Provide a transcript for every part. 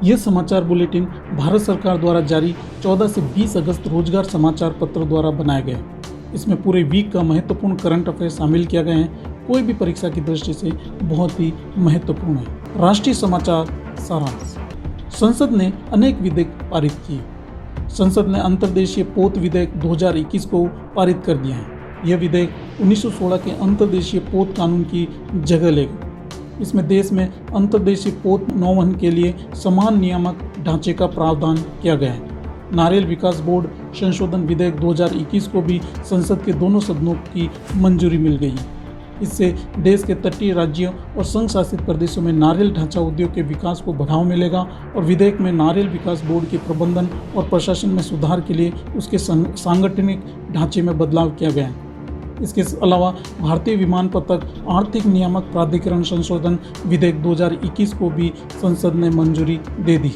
यह समाचार बुलेटिन भारत सरकार द्वारा जारी 14 से 20 अगस्त रोजगार समाचार पत्र द्वारा बनाया गया है। इसमें पूरे वीक का महत्वपूर्ण करंट अफेयर शामिल किया गया है। कोई भी परीक्षा की दृष्टि से बहुत ही महत्वपूर्ण है। राष्ट्रीय समाचार सारांश। संसद ने अनेक विधेयक पारित किए। संसद ने अंतर्देशीय पोत विधेयक 2021 को पारित कर दिया है। यह विधेयक 1916 के अंतर्देशीय पोत कानून की जगह लेगा। इसमें देश में अंतर्देशीय पोत नौवहन के लिए समान नियामक ढांचे का प्रावधान किया गया है। नारियल विकास बोर्ड संशोधन विधेयक 2021 को भी संसद के दोनों सदनों की मंजूरी मिल गई है। इससे देश के तटीय राज्यों और संघ शासित प्रदेशों में नारियल ढांचा उद्योग के विकास को बढ़ावा मिलेगा और विधेयक में नारियल विकास बोर्ड के प्रबंधन और प्रशासन में सुधार के लिए उसके सांगठनिक ढांचे में बदलाव किया गया है। इसके अलावा भारतीय विमानपत्तक आर्थिक नियामक प्राधिकरण संशोधन विधेयक 2021 को भी संसद ने मंजूरी दे दी।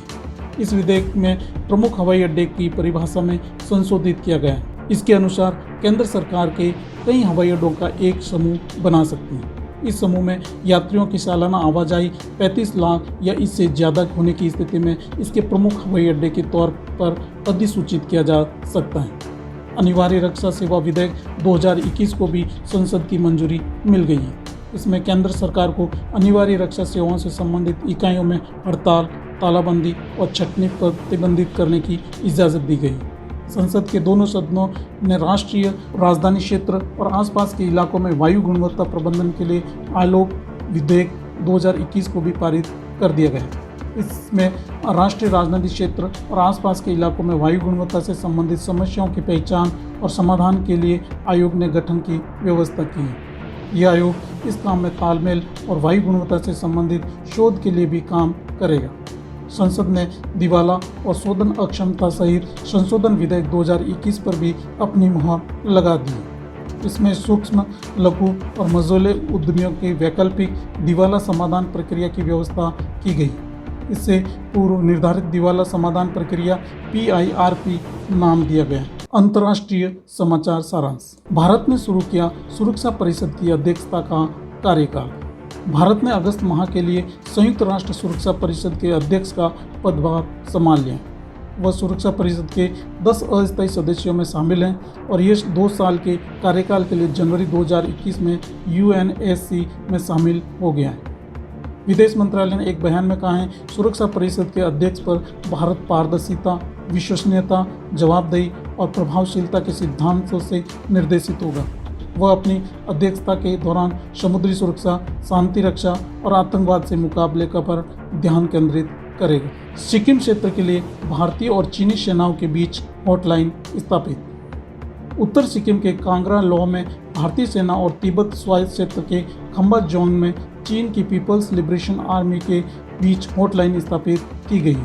इस विधेयक में प्रमुख हवाई अड्डे की परिभाषा में संशोधित किया गया है। इसके अनुसार केंद्र सरकार के कई हवाई अड्डों का एक समूह बना सकती है। इस समूह में यात्रियों की सालाना आवाजाही 35 लाख या इससे ज़्यादा होने की स्थिति में इसके प्रमुख हवाई अड्डे के तौर पर अधिसूचित किया जा सकता है। अनिवार्य रक्षा सेवा विधेयक 2021 को भी संसद की मंजूरी मिल गई है। इसमें केंद्र सरकार को अनिवार्य रक्षा सेवाओं से संबंधित इकाइयों में हड़ताल, तालाबंदी और छंटनी प्रतिबंधित करने की इजाज़त दी गई। संसद के दोनों सदनों ने राष्ट्रीय राजधानी क्षेत्र और आसपास के इलाकों में वायु गुणवत्ता प्रबंधन के लिए आलोक विधेयक 2021 को भी पारित कर दिया गया है। इसमें राष्ट्रीय राजधानी क्षेत्र और आसपास के इलाकों में वायु गुणवत्ता से संबंधित समस्याओं की पहचान और समाधान के लिए आयोग ने गठन की व्यवस्था की है। यह आयोग इस काम में तालमेल और वायु गुणवत्ता से संबंधित शोध के लिए भी काम करेगा। संसद ने दिवाला और शोधन अक्षमता सहित संशोधन विधेयक 2021 पर भी अपनी मुहर लगा दी। इसमें सूक्ष्म, लघु और मझोले उद्यमियों की वैकल्पिक दिवाला समाधान प्रक्रिया की व्यवस्था की गई। इससे पूर्व निर्धारित दिवाला समाधान प्रक्रिया PIRP नाम दिया गया। अंतर्राष्ट्रीय समाचार सारांश। भारत ने शुरू किया सुरक्षा परिषद की अध्यक्षता का कार्यकाल। भारत ने अगस्त माह के लिए संयुक्त राष्ट्र सुरक्षा परिषद के अध्यक्ष का पदभार संभाल लिया। वह सुरक्षा परिषद के 10 अस्थायी सदस्यों में शामिल हैं और ये 2 साल के कार्यकाल के लिए जनवरी 2021 में UNSC में शामिल हो गया है। विदेश मंत्रालय ने एक बयान में कहा है, सुरक्षा परिषद के अध्यक्ष पर भारत पारदर्शिता, विश्वसनीयता, जवाबदेही और प्रभावशीलता के सिद्धांतों से निर्देशित होगा। वह अपनी अध्यक्षता के दौरान समुद्री सुरक्षा, शांति रक्षा और आतंकवाद से मुकाबले पर ध्यान केंद्रित करेगा। सिक्किम क्षेत्र के लिए भारतीय और चीनी सेनाओं के बीच हॉटलाइन स्थापित। उत्तर सिक्किम के कांगड़ा लौ में भारतीय सेना और तिब्बत स्वायत्त क्षेत्र के खंबा जोन में चीन की पीपल्स लिबरेशन आर्मी के बीच हॉटलाइन स्थापित की गई।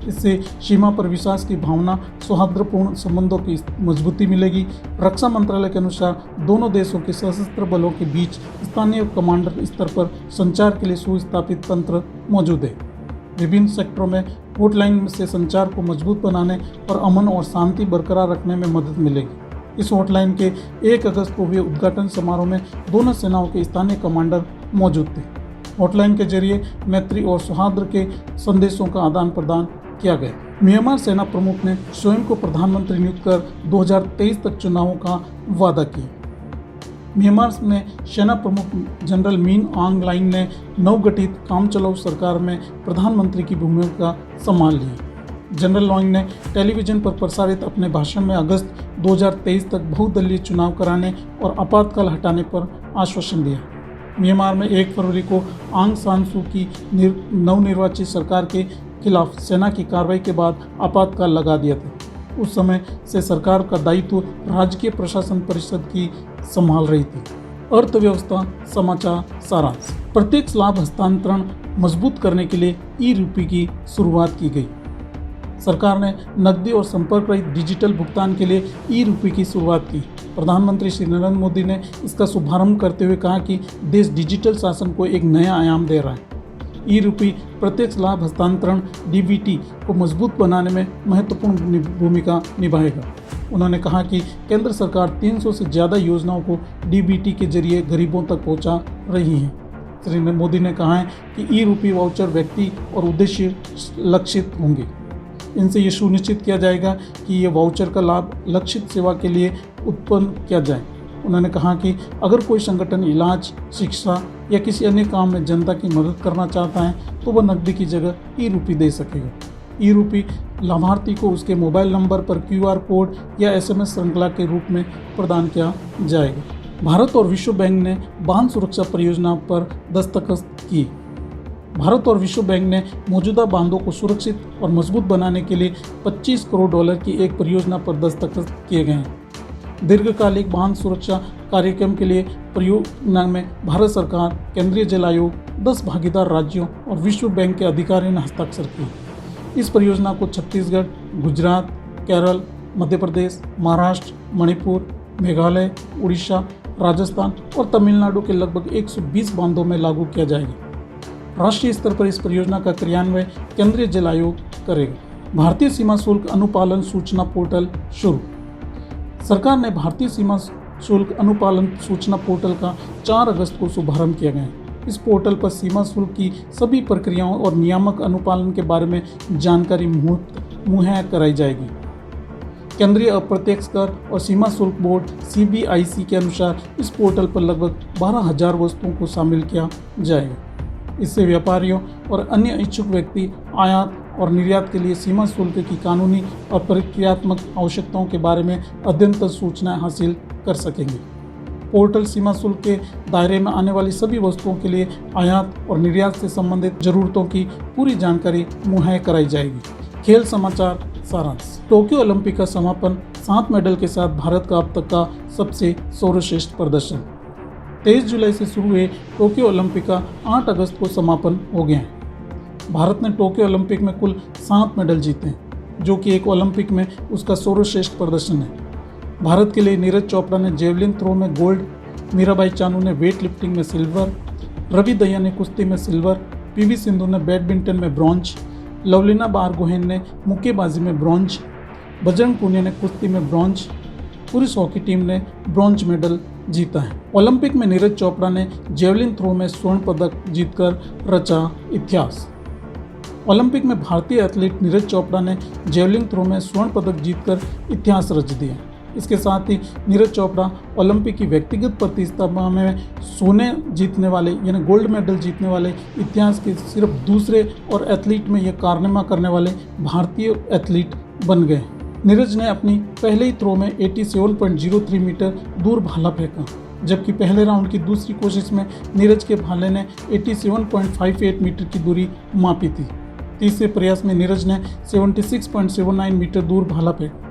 इससे सीमा पर विश्वास की भावना, सौहार्दपूर्ण संबंधों की मजबूती मिलेगी। रक्षा मंत्रालय के अनुसार दोनों देशों के सशस्त्र बलों के बीच स्थानीय कमांडर स्तर पर संचार के लिए सुस्थापित तंत्र मौजूद है। विभिन्न सेक्टरों में हॉटलाइन से संचार को मजबूत बनाने और अमन और शांति बरकरार रखने में मदद मिलेगी। इस हॉटलाइन के 1 अगस्त को हुए उद्घाटन समारोह में दोनों सेनाओं के स्थानीय कमांडर मौजूद थे। हॉटलाइन के जरिए मैत्री और सौहार्द के संदेशों का आदान प्रदान किया गया। म्यांमार सेना प्रमुख ने स्वयं को प्रधानमंत्री नियुक्त कर 2023 तक चुनावों का वादा किया। म्यांमार में सेना प्रमुख जनरल मिन आंग लाइंग ने नवगठित कामचलाऊ सरकार में प्रधानमंत्री की भूमिका संभाल ली। जनरल लॉन्ग ने टेलीविजन पर प्रसारित अपने भाषण में अगस्त 2023 तक बहुदलीय चुनाव कराने और आपातकाल हटाने पर आश्वासन दिया। म्यांमार में 1 फरवरी को आंग सान सू की नवनिर्वाचित सरकार के खिलाफ सेना की कार्रवाई के बाद आपातकाल लगा दिया था। उस समय से सरकार का दायित्व राजकीय प्रशासन परिषद की संभाल रही थी। अर्थव्यवस्था समाचार सारांश। प्रत्यक्ष लाभ हस्तांतरण मजबूत करने के लिए ई-रूपी की शुरुआत की गई। सरकार ने नकदी और संपर्क रहित डिजिटल भुगतान के लिए ई-रूपी की शुरुआत की। प्रधानमंत्री श्री नरेंद्र मोदी ने इसका शुभारंभ करते हुए कहा कि देश डिजिटल शासन को एक नया आयाम दे रहा है। ई-रूपी प्रत्यक्ष लाभ हस्तांतरण DBT को मजबूत बनाने में महत्वपूर्ण भूमिका निभाएगा। उन्होंने कहा कि केंद्र सरकार 300 से ज़्यादा योजनाओं को DBT के जरिए गरीबों तक पहुंचा रही है। श्री मोदी ने कहा है कि ई-रूपी वाउचर व्यक्ति और उद्देश्य लक्षित होंगे। इनसे ये सुनिश्चित किया जाएगा कि ये वाउचर का लाभ लक्षित सेवा के लिए उत्पन्न किया जाए। उन्होंने कहा कि अगर कोई संगठन इलाज, शिक्षा या किसी अन्य काम में जनता की मदद करना चाहता है तो वह नकदी की जगह ई-रूपी दे सकेगा। ई-रूपी लाभार्थी को उसके मोबाइल नंबर पर QR कोड या SMS श्रृंखला के रूप में प्रदान किया जाएगा। भारत और विश्व बैंक ने बांध सुरक्षा परियोजना पर दस्तखत किए। भारत और विश्व बैंक ने मौजूदा बांधों को सुरक्षित और मजबूत बनाने के लिए $25 करोड़ की एक परियोजना पर दस्तखत किए गए हैं। दीर्घकालिक बांध सुरक्षा कार्यक्रम के लिए परियोजना में भारत सरकार, केंद्रीय जल आयोग, 10 भागीदार राज्यों और विश्व बैंक के अधिकारियों ने हस्ताक्षर किए। इस परियोजना को छत्तीसगढ़, गुजरात, केरल, मध्य प्रदेश, महाराष्ट्र, मणिपुर, मेघालय, उड़ीसा, राजस्थान और तमिलनाडु के लगभग 120 बांधों में लागू किया जाएगा। राष्ट्रीय स्तर पर इस परियोजना का क्रियान्वयन केंद्रीय जल आयोग करेगा। भारतीय सीमा शुल्क अनुपालन सूचना पोर्टल शुरू। सरकार ने भारतीय सीमा शुल्क अनुपालन सूचना पोर्टल का 4 अगस्त को शुभारंभ किया गया है। इस पोर्टल पर सीमा शुल्क की सभी प्रक्रियाओं और नियामक अनुपालन के बारे में जानकारी मुहैया कराई जाएगी। केंद्रीय अप्रत्यक्ष कर और सीमा शुल्क बोर्ड CBIC के अनुसार इस पोर्टल पर लगभग 12,000 वस्तुओं को शामिल किया जाएगा। इससे व्यापारियों और अन्य इच्छुक व्यक्ति आयात और निर्यात के लिए सीमा शुल्क की कानूनी और प्रक्रियात्मक आवश्यकताओं के बारे में अद्यतन सूचनाएं हासिल कर सकेंगे। पोर्टल सीमा शुल्क के दायरे में आने वाली सभी वस्तुओं के लिए आयात और निर्यात से संबंधित जरूरतों की पूरी जानकारी मुहैया कराई जाएगी। खेल समाचार सारांश। टोक्यो ओलंपिक का समापन 7 मेडल के साथ भारत का अब तक का सबसे सर्वश्रेष्ठ प्रदर्शन। 23 जुलाई से शुरू हुए टोक्यो ओलंपिक का 8 अगस्त को समापन हो गया है। भारत ने टोक्यो ओलंपिक में कुल 7 मेडल जीते हैं, जो कि एक ओलंपिक में उसका सर्वश्रेष्ठ प्रदर्शन है। भारत के लिए नीरज चोपड़ा ने जेवलिन थ्रो में गोल्ड, मीराबाई चानू ने वेट लिफ्टिंग में सिल्वर, रवि दहिया ने कुश्ती में सिल्वर, PV सिंधु ने बैडमिंटन में ब्रॉन्ज, लवलीना बारगोहेन ने मुक्केबाजी में ब्रॉन्ज, बजरंग पुनिया ने कुश्ती में ब्रॉन्ज, पुरुष हॉकी टीम ने ब्रॉन्ज मेडल जीता है। ओलंपिक में नीरज चोपड़ा ने जेवलिन थ्रो में स्वर्ण पदक जीतकर रचा इतिहास। ओलंपिक में भारतीय एथलीट नीरज चोपड़ा ने जेवलिन थ्रो में स्वर्ण पदक जीतकर इतिहास रच दिया। इसके साथ ही नीरज चोपड़ा ओलंपिक की व्यक्तिगत प्रतिस्पर्धा में सोने जीतने वाले यानी गोल्ड मेडल जीतने वाले इतिहास के सिर्फ दूसरे और एथलीट में यह कारनामा करने वाले भारतीय एथलीट बन गए। नीरज ने अपनी पहले ही थ्रो में 87.03 मीटर दूर भाला फेंका, जबकि पहले राउंड की दूसरी कोशिश में नीरज के भाले ने 87.58 मीटर की दूरी मापी थी। तीसरे प्रयास में नीरज ने 76.79 मीटर दूर भाला फेंका।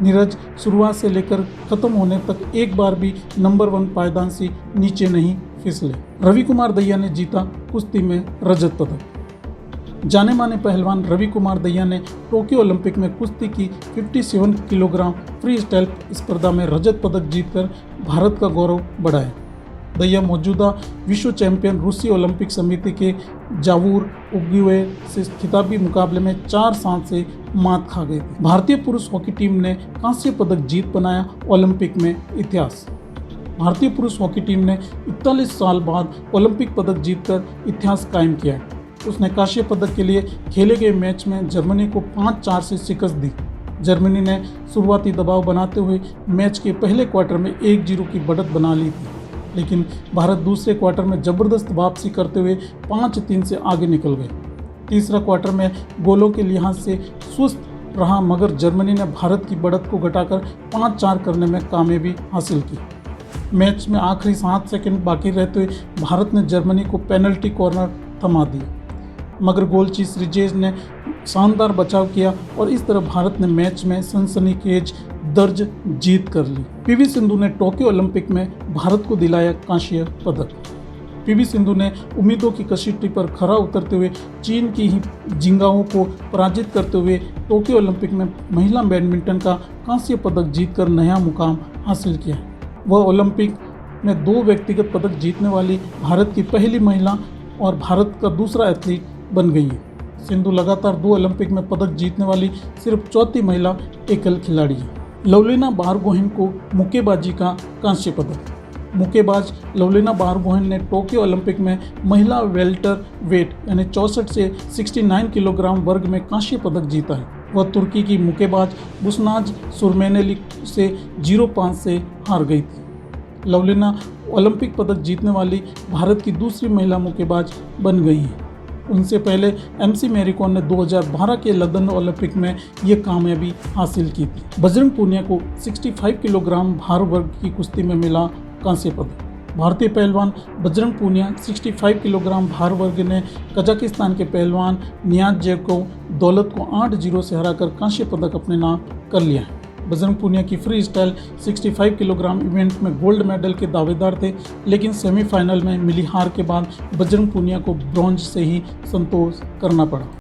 नीरज शुरुआत से लेकर खत्म होने तक एक बार भी नंबर 1 पायदान से नीचे नहीं फिसले। रवि कुमार दहिया ने जीता कुश्ती में रजत पदक। जाने माने पहलवान रवि कुमार दहिया ने टोक्यो ओलंपिक में कुश्ती की 57 किलोग्राम फ्री स्टाइल स्पर्धा में रजत पदक जीतकर भारत का गौरव बढ़ाया। दहिया मौजूदा विश्व चैंपियन रूसी ओलंपिक समिति के जावूर उग्युए से खिताबी मुकाबले में 4-7 से मात खा गए थे। भारतीय पुरुष हॉकी टीम ने कांस्य पदक जीत बनाया ओलंपिक में इतिहास। भारतीय पुरुष हॉकी टीम ने 41 साल बाद ओलंपिक पदक जीतकर इतिहास कायम किया है। उसने कांस्य पदक के लिए खेले गए मैच में जर्मनी को 5-4 से शिकस्त दी। जर्मनी ने शुरुआती दबाव बनाते हुए मैच के पहले क्वार्टर में 1-0 की बढ़त बना ली थी, लेकिन भारत दूसरे क्वार्टर में जबरदस्त वापसी करते हुए 5-3 से आगे निकल गए। तीसरा क्वार्टर में गोलों के लिहाज से सुस्त रहा, मगर जर्मनी ने भारत की बढ़त को घटाकर 5-4 करने में कामयाबी हासिल की। मैच में आखिरी 7 सेकंड बाकी रहते हुए भारत ने जर्मनी को पेनल्टी कॉर्नर थमा दिया, मगर गोलचीज रिजेज ने शानदार बचाव किया और इस तरह भारत ने मैच में सनसनीखेज दर्ज जीत कर ली। PV सिंधु ने टोक्यो ओलंपिक में भारत को दिलाया कांस्य पदक। PV सिंधु ने उम्मीदों की कसीटी पर खरा उतरते हुए चीन की ही जिंगाओ को पराजित करते हुए टोक्यो ओलंपिक में महिला बैडमिंटन का कांस्य पदक जीतकर नया मुकाम हासिल किया। वह ओलंपिक में 2 व्यक्तिगत पदक जीतने वाली भारत की पहली महिला और भारत का दूसरा एथलीट बन गई है। सिंधु लगातार 2 ओलंपिक में पदक जीतने वाली सिर्फ चौथी महिला एकल खिलाड़ी है। लवलीना बारगोहेन को मुक्केबाजी का कांस्य पदक। मुक्केबाज लवलीना बोरगोहेन ने टोक्यो ओलंपिक में महिला वेल्टर वेट यानी 64 से 69 किलोग्राम वर्ग में कांस्य पदक जीता है। वह तुर्की की मुक्केबाज बुसनाज सुरमेनेली से 0-5 से हार गई थी। लवलीना ओलंपिक पदक जीतने वाली भारत की दूसरी महिला मुक्केबाज बन गई है। उनसे पहले MC मैरी कॉम ने 2012 के लंदन ओलंपिक में ये कामयाबी हासिल की थी। बजरंग पूनिया को 65 किलोग्राम भार वर्ग की कुश्ती में मिला कांस्य पदक। भारतीय पहलवान बजरंग पूनिया 65 किलोग्राम भार वर्ग ने कजाकिस्तान के पहलवान नियाज़जेव दौलत को 8-0 से हराकर कांस्य पदक अपने नाम कर लिया है। बजरंग पूनिया की फ्री स्टाइल 65 किलोग्राम इवेंट में गोल्ड मेडल के दावेदार थे, लेकिन सेमीफाइनल में मिली हार के बाद बजरंग पूनिया को ब्रॉन्ज से ही संतोष करना पड़ा।